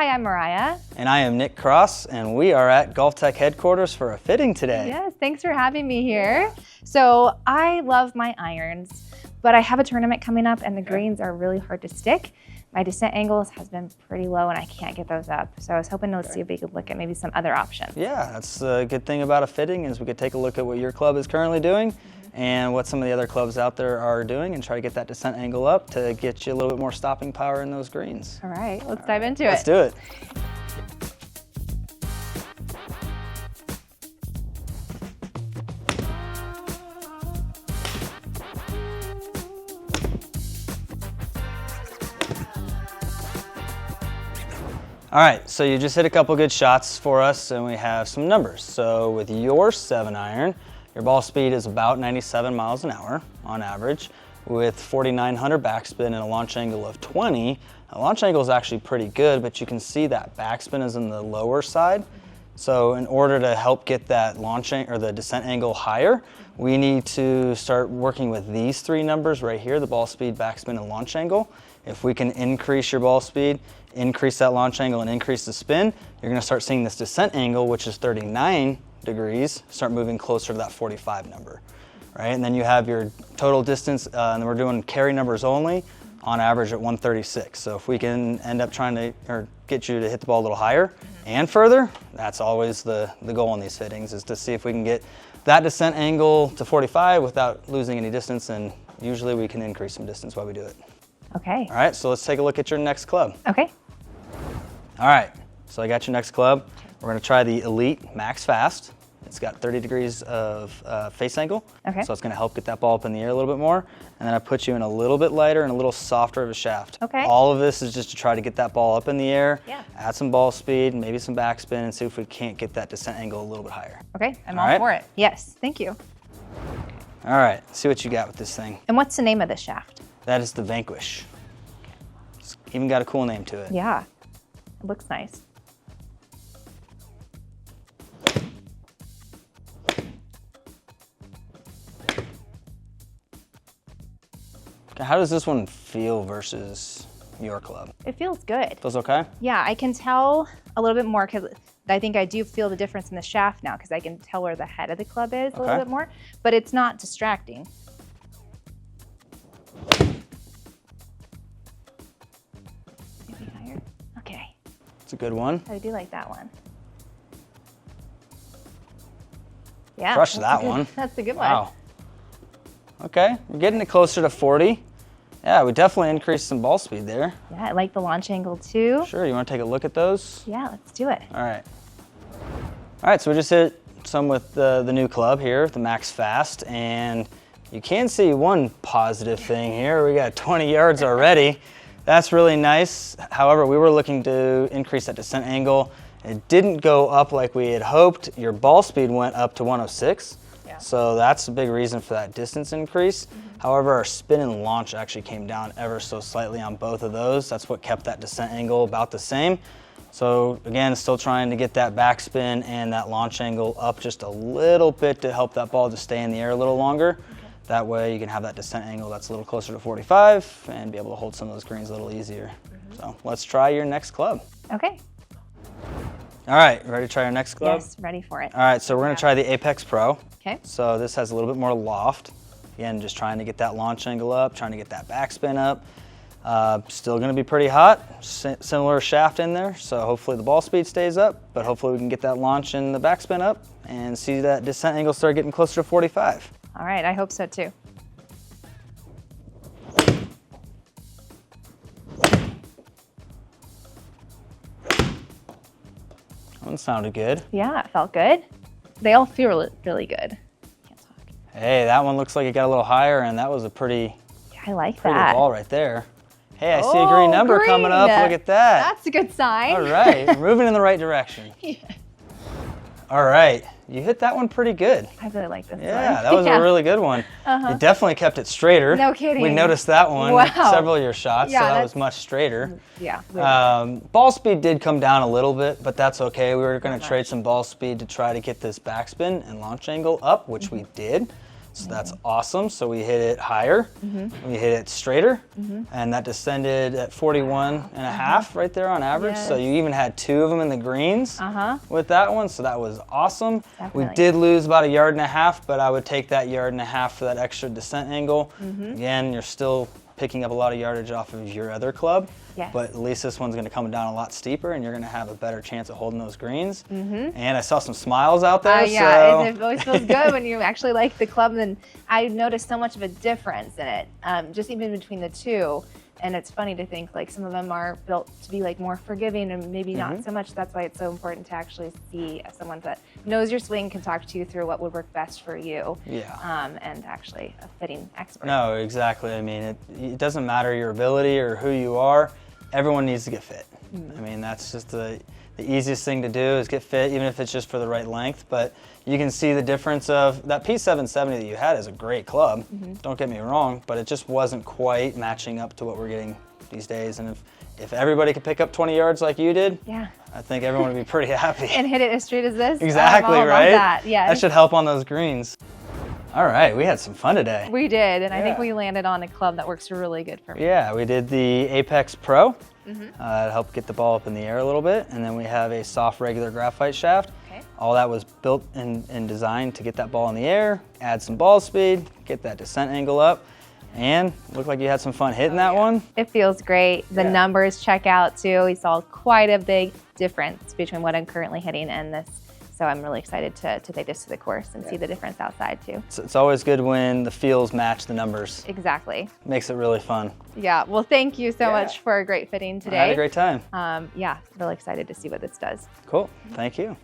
Hi, I'm Mariah. And I am Nick Cross, and we are at GOLFTEC headquarters for a fitting today. Yes, thanks for having me here. So I love my irons, but I have a tournament coming up and the greens are really hard to stick. My descent angles has been pretty low and I can't get those up. So I was hoping to see if we could look at maybe some other options. Yeah, that's a good thing about a fitting is we could take a look at what your club is currently doing and what some of the other clubs out there are doing and try to get that descent angle up to get you a little bit more stopping power in those greens. All right, let's dive into it. Let's do it. All right, so you just hit a couple good shots for us and we have some numbers. So with your 7-iron, your ball speed is about 97 miles an hour on average with 4,900 backspin and a launch angle of 20. The launch angle is actually pretty good, but you can see that backspin is in the lower side. So in order to help get that or the descent angle higher, we need to start working with these three numbers right here, the ball speed, backspin, and launch angle. If we can increase your ball speed, increase that launch angle, and increase the spin, you're gonna start seeing this descent angle, which is 39 degrees, start moving closer to that 45 number, right? And then you have your total distance, and then we're doing carry numbers only, on average at 136. So if we can end up trying to, or get you to hit the ball a little higher and further, that's always the goal in these fittings, is to see if we can get that descent angle to 45 without losing any distance, and usually we can increase some distance while we do it. Okay. All right, so let's take a look at your next club. Okay. All right, so I got your next club. We're gonna try the Elite Max Fast. It's got 30 degrees of face angle. Okay. So it's gonna help get that ball up in the air a little bit more. And then I put you in a little bit lighter and a little softer of a shaft. Okay. All of this is just to try to get that ball up in the air, Yeah. add some ball speed, maybe some backspin, and see if we can't get that descent angle a little bit higher. Okay, I'm All all right. for it. Yes, thank you. All right, see what you got with this thing. And what's the name of this shaft? That is the Vanquish. It's even got a cool name to it. Yeah, it looks nice. How does this one feel versus your club? It feels good. Feels okay? Yeah, I can tell a little bit more because I think I do feel the difference in the shaft now because I can tell where the head of the club is a little bit more, but it's not distracting. Maybe higher. Okay. It's a good one. I do like that one. Yeah. Crush that's that a good- one. That's a good one. Wow. Okay, we're getting it closer to 40. Yeah, we definitely increased some ball speed there. Yeah, I like the launch angle too. Sure, you want to take a look at those? Yeah, let's do it. All right. All right, so we just hit some with the new club here, the Max Fast, and you can see one positive thing here. We got 20 yards already. That's really nice. However, we were looking to increase that descent angle. It didn't go up like we had hoped. Your ball speed went up to 106. So that's a big reason for that distance increase. However, our spin and launch actually came down ever so slightly on both of those. That's what kept that descent angle about the same. So again, still trying to get that backspin and that launch angle up just a little bit to help that ball just stay in the air a little longer. That way you can have that descent angle that's a little closer to 45 and be able to hold some of those greens a little easier. So let's try your next club. Okay. All right, ready to try your next club? Yes, ready for it. All right, so we're gonna try the Apex Pro. Okay. So this has a little bit more loft. Again, just trying to get that launch angle up, trying to get that backspin up. Still gonna be pretty hot, similar shaft in there, so hopefully the ball speed stays up, but hopefully we can get that launch and the backspin up and see that descent angle start getting closer to 45. All right, I hope so too. That one sounded good. Yeah, it felt good. They all feel really good. Can't talk. Hey, that one looks like it got a little higher, and that was a pretty Yeah, I like good that. ball right there. Hey, I see a green number coming up. Look at that. That's a good sign. All right, we're moving in the right direction. Yeah. All right, you hit that one pretty good. I really like this one. Yeah, that was a really good one. You definitely kept it straighter. No kidding. We noticed that one several of your shots, Yeah, so that was much straighter. Yeah. Ball speed did come down a little bit, but that's okay. We were going to trade some ball speed to try to get this backspin and launch angle up, which we did. So that's awesome. So we hit it higher, we hit it straighter, and that descended at 41 and a half right there on average. Yes. So you even had 2 of them in the greens with that one. So that was awesome. Definitely. We did lose about 1.5 yards, but I would take that 1.5 yards for that extra descent angle. Again, you're still picking up a lot of yardage off of your other club, but at least this one's going to come down a lot steeper, and you're going to have a better chance of holding those greens. And I saw some smiles out there. Yeah, so. it always feels good when you actually like the club. And I noticed so much of a difference in it, just even between the two. And it's funny to think like some of them are built to be like more forgiving and maybe not so much. That's why it's so important to actually see someone that knows your swing, can talk to you through what would work best for you. And actually a fitting expert. No, exactly. I mean, it doesn't matter your ability or who you are. Everyone needs to get fit. I mean, that's just the easiest thing to do is get fit, even if it's just for the right length. But you can see the difference of that P770 that you had is a great club. Don't get me wrong, but it just wasn't quite matching up to what we're getting these days. And if everybody could pick up 20 yards like you did, I think everyone would be pretty happy. And hit it as straight as this. Exactly, right? right? That. Yes. That should help on those greens. All right, we had some fun today. We did, and I think we landed on a club that works really good for me. Yeah, we did the Apex Pro to help get the ball up in the air a little bit, and then we have a soft regular graphite shaft. All that was built and designed to get that ball in the air, add some ball speed, get that descent angle up, and looked like you had some fun hitting that one. It feels great. The numbers check out too. We saw quite a big difference between what I'm currently hitting and this. So I'm really excited to take this to the course and see the difference outside too. It's always good when the feels match the numbers. Exactly. Makes it really fun. Yeah, well, thank you so much for a great fitting today. I had a great time. Yeah, really excited to see what this does. Cool, thank you.